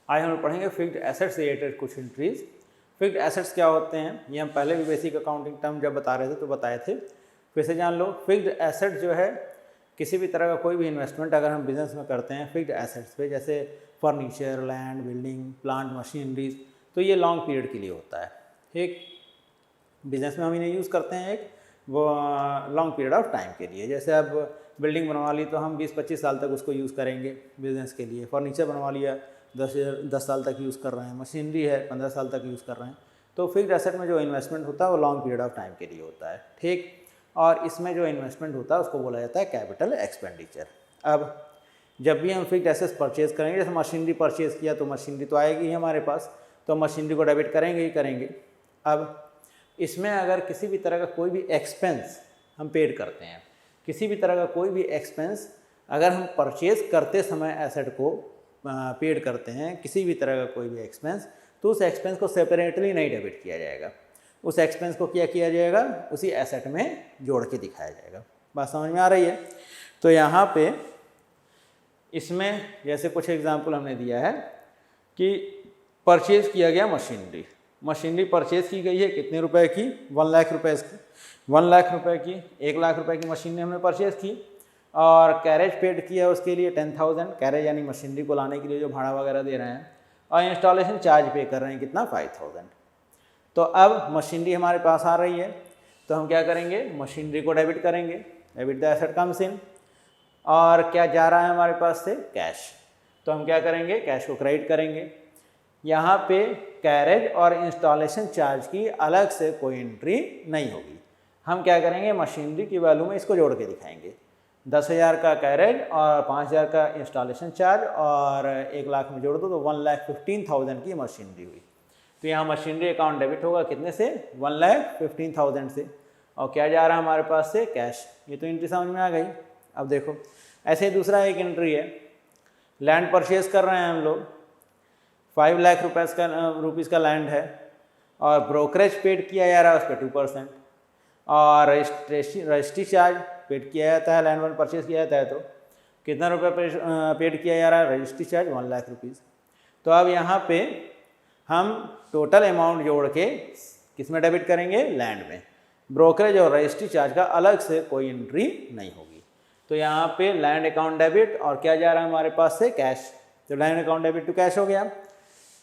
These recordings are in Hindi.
आज हम लोग पढ़ेंगे फिक्स्ड एसेट्स रिलेटेड कुछ एंट्रीज। फिक्स्ड एसेट्स क्या होते हैं ये हम पहले भी बेसिक अकाउंटिंग टर्म जब बता रहे थे तो बताए थे, फिर से जान लो। फिक्स्ड एसेट जो है किसी भी तरह का कोई भी इन्वेस्टमेंट अगर हम बिजनेस में करते हैं फिक्स्ड एसेट्स पे, जैसे furniture, land, building, plant, machineries, तो ये लॉन्ग पीरियड के लिए होता है। एक बिजनेस में हम इन्हें यूज़ करते हैं एक वो लॉन्ग पीरियड ऑफ टाइम के लिए। जैसे अब बिल्डिंग बनवा ली तो हम 20-25 साल तक उसको यूज़ करेंगे बिजनेस के लिए। फर्नीचर बनवा लिया 10 साल तक यूज़ कर रहे हैं। मशीनरी है 15 साल तक यूज़ कर रहे हैं। तो फिक्स्ड एसेट में जो इन्वेस्टमेंट होता है वो लॉन्ग पीरियड ऑफ टाइम के लिए होता है, ठीक। और इसमें जो इन्वेस्टमेंट होता है उसको बोला जाता है कैपिटल एक्सपेंडिचर। अब जब भी हम फिक्स्ड एसेट्स परचेज करेंगे, जैसे मशीनरी परचेज किया तो मशीनरी तो आएगी ही हमारे पास, तो मशीनरी को डेबिट करेंगे ही करेंगे। अब इसमें अगर किसी भी तरह का कोई भी एक्सपेंस हम पेड करते हैं, किसी भी तरह का कोई भी एक्सपेंस अगर हम परचेज करते समय एसेट को पेड करते हैं, किसी भी तरह का कोई भी एक्सपेंस, तो उस एक्सपेंस को सेपरेटली नहीं डेबिट किया जाएगा। उस एक्सपेंस को क्या किया जाएगा, उसी एसेट में जोड़ के दिखाया जाएगा। बात समझ में आ रही है? तो यहाँ पे इसमें जैसे कुछ एग्जाम्पल हमने दिया है कि परचेज किया गया मशीनरी, मशीनरी परचेज की गई है कितने रुपए की, 1 लाख रुपए की, 1 लाख रुपए की, 1 लाख रुपए की मशीनरी हमने परचेज की। और कैरेज पेड किया उसके लिए 10,000, कैरेज यानी मशीनरी को लाने के लिए जो भाड़ा वगैरह दे रहे हैं, और इंस्टॉलेशन चार्ज पे कर रहे हैं कितना, 5,000। तो अब मशीनरी हमारे पास आ रही है तो हम क्या करेंगे, मशीनरी को डेबिट करेंगे, debit the asset comes in. और क्या जा रहा है हमारे पास से, कैश, तो हम क्या करेंगे, कैश को क्रेडिट करेंगे। यहाँ पे कैरेज और इंस्टॉलेशन चार्ज की अलग से कोई एंट्री नहीं होगी। हम क्या करेंगे, मशीनरी की वैल्यू में इसको जोड़ के दिखाएंगे। 10,000 का कैरेज और 5,000 का इंस्टॉलेशन चार्ज और 1 लाख में जोड़ दो तो 1,15,000 की मशीनरी हुई। तो यहाँ मशीनरी अकाउंट डेबिट होगा कितने से, 1,15,000 से। और क्या जा रहा है हमारे पास से, कैश। ये तो एंट्री समझ में आ गई। अब देखो ऐसे ही दूसरा एक एंट्री है, लैंड परचेज कर रहे हैं हम लोग, 5 लाख रुपीज़ का लैंड है और ब्रोकरेज पेड किया जा रहा है उस पर 2%, और रजिस्ट्री चार्ज पेड किया जाता है, लैंड वन परचेज किया जाता है तो कितना रुपये पेड किया जा रहा है, रजिस्ट्री चार्ज 1 लाख रुपीज़। तो अब यहाँ पे हम टोटल अमाउंट जोड़ के किस में डेबिट करेंगे, लैंड में। ब्रोकरेज और रजिस्ट्री चार्ज का अलग से कोई एंट्री नहीं होगी। तो यहाँ पे लैंड अकाउंट डेबिट और क्या जा रहा है हमारे पास से, कैश। तो land account debit to cash हो गया।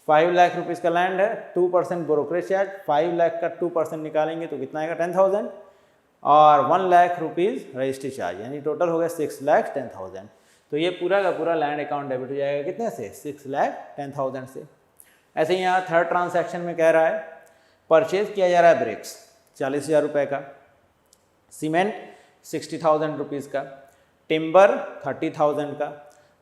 5 लाख रुपीज़ का लैंड है, 2% ब्रोकरेज चार्ज, 5 लाख का 2% निकालेंगे तो कितना आएगा, 10,000, और 1 लाख रुपीज़ रजिस्ट्री चार्ज, यानी टोटल हो गया 6,10,000। तो ये पूरा का पूरा लैंड अकाउंट डेबिट हो जाएगा कितने से, 6,10,000 से। ऐसे ही यहाँ थर्ड ट्रांसैक्शन में कह रहा है परचेज किया जा रहा है ब्रिक्स 40,000 रुपये का, सीमेंट 60,000 रुपीज़ का, टिम्बर 30,000 का,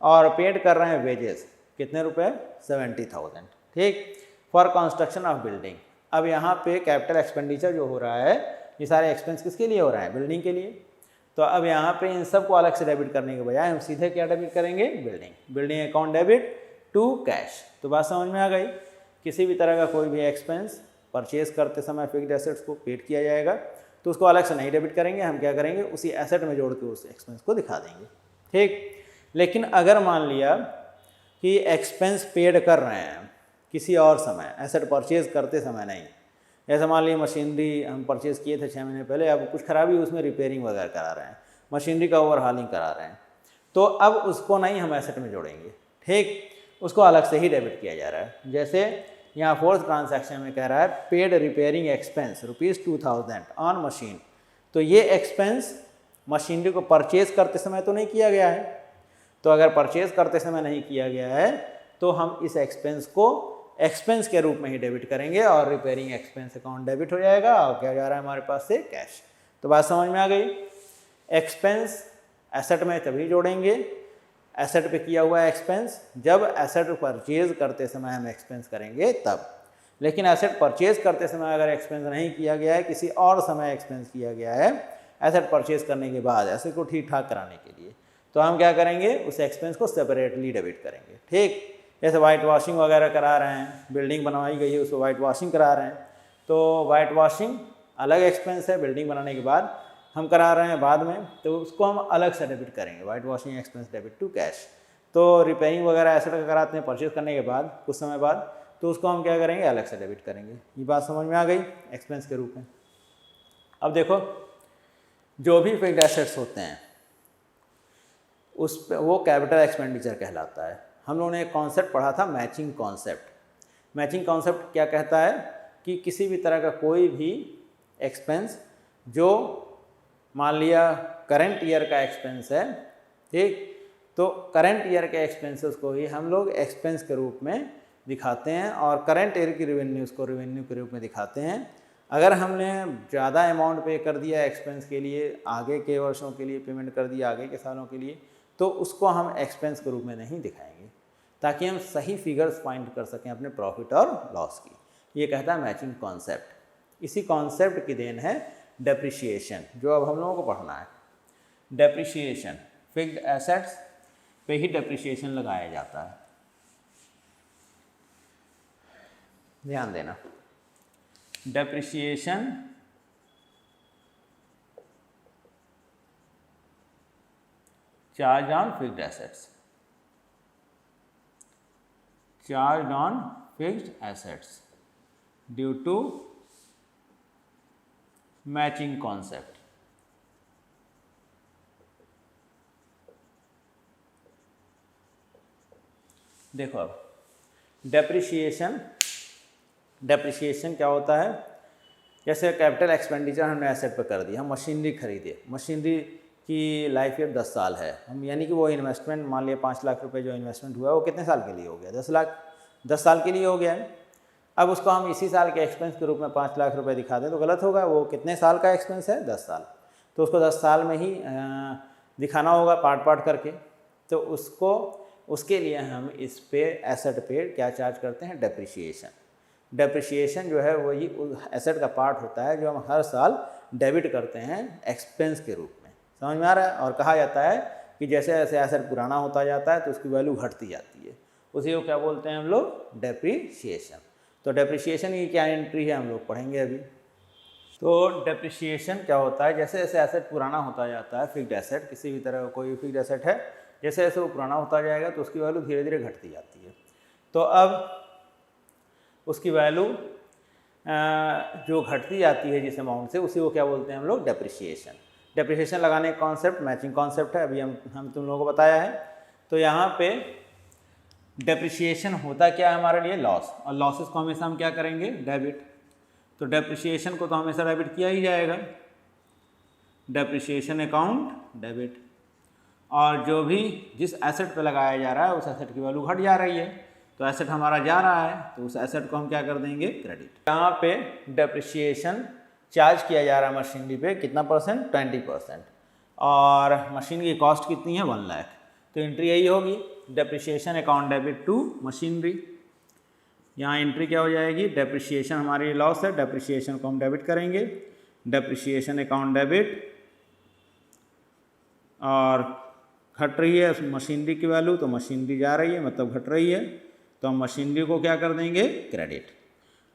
और पेड कर रहे हैं वेजेस कितने रुपए, 70,000, ठीक, फॉर कंस्ट्रक्शन ऑफ बिल्डिंग। अब यहाँ पे कैपिटल एक्सपेंडिचर जो हो रहा है, ये सारे एक्सपेंस किसके लिए हो रहा है, बिल्डिंग के लिए। तो अब यहाँ पे इन सब को अलग से डेबिट करने के बजाय हम सीधे क्या डेबिट करेंगे, building account debit to cash. तो बात समझ में आ गई। किसी भी तरह का कोई भी एक्सपेंस परचेज करते समय फिक्स्ड एसेट्स को पेड किया जाएगा तो उसको अलग से नहीं डेबिट करेंगे, हम क्या करेंगे, उसी एसेट में जोड़ के उस एक्सपेंस को दिखा देंगे, ठीक। लेकिन अगर मान लिया कि एक्सपेंस पेड कर रहे हैं किसी और समय, एसेट परचेज करते समय नहीं, जैसे मान लीजिए मशीनरी हम परचेज किए थे 6 महीने पहले, अब कुछ खराबी उसमें रिपेयरिंग वगैरह करा रहे हैं, मशीनरी का ओवरहालिंग करा रहे हैं, तो अब उसको नहीं हम एसेट में जोड़ेंगे, ठीक, उसको अलग से ही डेबिट किया जा रहा है। जैसे यहाँ फोर्थ ट्रांसैक्शन में कह रहा है paid repairing expense ₹2,000 on machine. तो ये एक्सपेंस मशीनरी को परचेज करते समय तो नहीं किया गया है, तो अगर परचेज करते समय नहीं किया गया है तो हम इस एक्सपेंस को एक्सपेंस के रूप में ही डेबिट करेंगे और रिपेयरिंग एक्सपेंस अकाउंट डेबिट हो जाएगा और क्या जा रहा है हमारे पास से, कैश। तो बात समझ में आ गई। एक्सपेंस एसेट में तभी जोड़ेंगे, एसेट पे किया हुआ एक्सपेंस जब एसेट परचेज करते समय हम एक्सपेंस करेंगे तब। लेकिन एसेट परचेज करते समय अगर एक्सपेंस नहीं किया गया है, किसी और समय एक्सपेंस किया गया है एसेट परचेज करने के बाद एसेट को ठीक ठाक कराने के लिए, तो हम क्या करेंगे, उस एक्सपेंस को सेपरेटली डेबिट करेंगे, ठीक। जैसे वाइट वॉशिंग वगैरह करा रहे हैं, बिल्डिंग बनवाई गई है उसको वाइट वॉशिंग करा रहे हैं, तो वाइट वॉशिंग अलग एक्सपेंस है, बिल्डिंग बनाने के बाद हम करा रहे हैं बाद में, तो उसको हम अलग से डेबिट करेंगे, whitewashing expense debit to cash. तो रिपेयरिंग वगैरह एसेट का कराते हैं परचेज करने के बाद कुछ समय बाद, तो उसको हम क्या करेंगे, अलग से डेबिट करेंगे। ये बात समझ में आ गई एक्सपेंस के रूप में। अब देखो जो भी फिक्स्ड एसेट्स होते हैं उस पे वो कैपिटल एक्सपेंडिचर कहलाता है। हम लोगों ने एक कॉन्सेप्ट पढ़ा था मैचिंग कॉन्सेप्ट। मैचिंग कॉन्सेप्ट क्या कहता है कि किसी भी तरह का कोई भी एक्सपेंस जो मान लिया करंट ईयर का एक्सपेंस है, ठीक, तो करंट ईयर के एक्सपेंसेस को ही हम लोग एक्सपेंस के रूप में दिखाते हैं और करंट ईयर की रेवेन्यूज़ को रेवेन्यू के रूप में दिखाते हैं। अगर हमने ज़्यादा अमाउंट पे कर दिया एक्सपेंस के लिए, आगे के वर्षों के लिए पेमेंट कर दिया, आगे के सालों के लिए, तो उसको हम एक्सपेंस के रूप में नहीं दिखाएंगे, ताकि हम सही फिगर्स फाइंड कर सकें अपने प्रॉफिट और लॉस की। ये कहता है मैचिंग कॉन्सेप्ट। इसी कॉन्सेप्ट की देन है डेप्रिसिएशन, जो अब हम लोगों को पढ़ना है। डेप्रिसिएशन, फिक्स्ड एसेट्स पे ही डेप्रिसिएशन लगाया जाता है, ध्यान देना। Depreciation charge on fixed assets, charge on fixed assets due to matching concept. देखो अब डेप्रिसिएशन क्या होता है, जैसे कैपिटल एक्सपेंडिचर हमने एसेट पर कर दिया, हम मशीनरी खरीदे, मशीनरी की लाइफ ईयर 10 साल है, हम यानी कि वो इन्वेस्टमेंट मान लिया 5 लाख रुपए जो इन्वेस्टमेंट हुआ है वो कितने साल के लिए हो गया, 10 लाख, 10 साल के लिए हो गया है। अब उसको हम इसी साल के एक्सपेंस के रूप में 5 लाख रुपए दिखा दें तो गलत होगा। वो कितने साल का एक्सपेंस है, 10 साल, तो उसको 10 साल में ही दिखाना होगा पार्ट पार्ट करके। तो उसके लिए हम इस पे एसेट पे क्या चार्ज करते हैं, डेप्रिसिएशन। डेप्रिसिएशन जो है वही एसेट का पार्ट होता है जो हम हर साल डेबिट करते हैं एक्सपेंस के रूप में। समझ में आ रहा है। और कहा जाता है कि जैसे जैसे एसेट पुराना होता जाता है तो उसकी वैल्यू घटती जाती है, उसी को क्या बोलते हैं हम लोग, डेप्रिसिएशन। तो डेप्रिसिएशन की क्या एंट्री है हम लोग पढ़ेंगे अभी। तो डेप्रिसिएशन क्या होता है, जैसे जैसे एसेट पुराना होता जाता है, फिक्स्ड एसेट किसी भी तरह का कोई फिक्स्ड एसेट है, जैसे जैसे वो पुराना होता जाएगा तो उसकी वैल्यू धीरे धीरे घटती जाती है। तो अब उसकी वैल्यू जो घटती जाती है जिस अमाउंट से, उसी को क्या बोलते हैं हम लोग, डेप्रिसिएशन। डेप्रिसिएशन लगाने का कॉन्सेप्ट मैचिंग कॉन्सेप्ट है, अभी हम तुम लोगों को बताया है। तो यहाँ पे डेप्रिसिएशन होता क्या है हमारे लिए, लॉस, और लॉसेस को हमेशा हम क्या करेंगे, डेबिट। तो डेप्रिसिएशन को तो हमेशा डेबिट किया ही जाएगा, डेप्रिसिएशन अकाउंट डेबिट। और जो भी जिस एसेट पे लगाया जा रहा है उस एसेट की वैल्यू घट जा रही है, तो एसेट हमारा जा रहा है तो उस एसेट को हम क्या कर देंगे, क्रेडिट। यहाँ पे डेप्रिसिएशन चार्ज किया जा रहा है मशीनरी पे कितना परसेंट, 20%, और मशीन की कॉस्ट कितनी है, 1 लाख। तो एंट्री यही होगी, depreciation account debit to machinery. यहाँ एंट्री क्या हो जाएगी, डेप्रिसिएशन हमारी लॉस है, डेप्रिसिएशन को हम डेबिट करेंगे, डेप्रिसिएशन अकाउंट डेबिट, और घट रही है मशीनरी की वैल्यू तो मशीनरी जा रही है मतलब घट रही है, तो हम मशीनरी को क्या कर देंगे, क्रेडिट।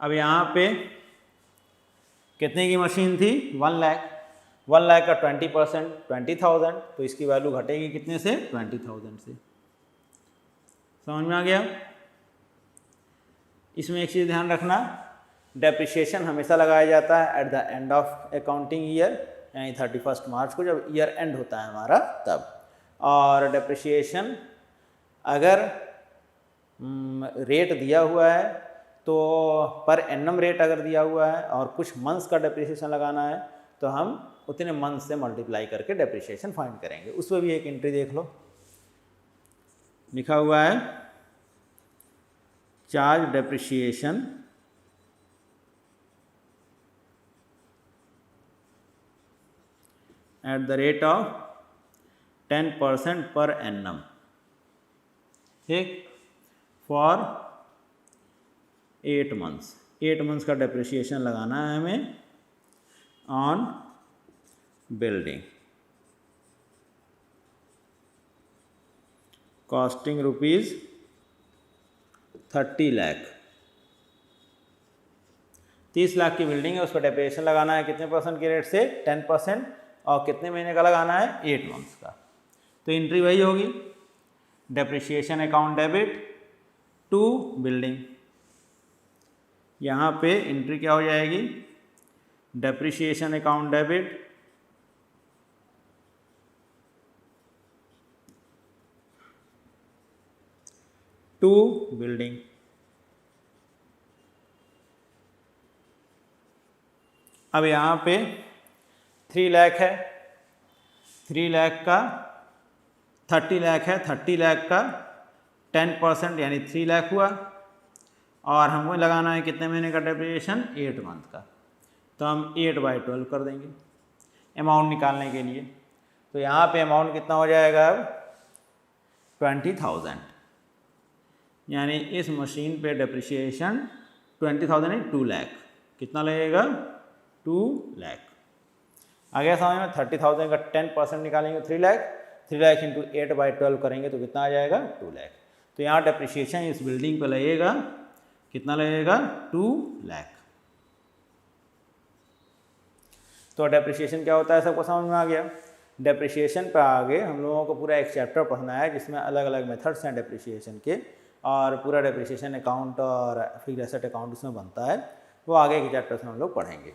अब यहाँ पे कितने की मशीन थी, 1 लाख, 1 लाख का 20% 20,000, तो इसकी वैल्यू घटेगी कितने से, 20,000 से। समझ में आ गया। इसमें एक चीज़ ध्यान रखना, डेप्रिसिएशन हमेशा लगाया जाता है at the end of accounting year, यानी 31 मार्च को जब ईयर एंड होता है हमारा तब। और डेप्रिसिएशन अगर रेट दिया हुआ है तो पर एनम रेट अगर दिया हुआ है और कुछ मंथ्स का डेप्रिसिएशन लगाना है तो हम उतने मंथ से मल्टीप्लाई करके डेप्रिसिएशन फाइंड करेंगे। उसमें भी एक एंट्री देख लो, लिखा हुआ है charge depreciation at the rate of 10% per annum, ठीक, फॉर 8 मंथ्स। 8 मंथ्स का डेप्रिसिएशन लगाना है हमें on building, costing rupees 30 lakh. 30 lakh की बिल्डिंग है, उस पर डेप्रिसिएशन लगाना है कितने परसेंट के रेट से, 10%, और कितने महीने का लगाना है, 8 मंथ्स का। तो एंट्री वही होगी, depreciation account debit to building. यहाँ पे एंट्री क्या हो जाएगी, depreciation account debit to building. अब यहाँ पे 3 लाख है, 3 लाख का 30 लाख है, 30 लाख का 10% यानी 3 लाख हुआ, और हमको लगाना है कितने महीने का डेप्रिसिएशन, 8 मंथ का। तो हम 8/12 कर देंगे अमाउंट निकालने के लिए। तो यहाँ पे अमाउंट कितना हो जाएगा अब 20,000, यानी इस मशीन पे डेप्रिसिएशन 20,000 है, 2 लाख। कितना लगेगा, 2 लाख। आगे समझ में, 30,000 का 10% निकालेंगे 3 लाख, 3 लाख इंटू 8/12 करेंगे तो कितना आ जाएगा, 2 लाख। तो यहाँ डेप्रिसिएशन इस बिल्डिंग पे लगेगा, कितना लगेगा, 2 लाख। तो डेप्रिसिएशन क्या होता है सबको समझ में आ गया। डेप्रिसिएशन पर आगे हम लोगों को पूरा एक चैप्टर पढ़ना है जिसमें अलग अलग मेथड्स हैं डेप्रिसिएशन के, और पूरा डेप्रिसिएशन अकाउंट और फिक्स्ड एसेट अकाउंट इसमें बनता है, वो आगे के चैप्टर में हम लोग पढ़ेंगे।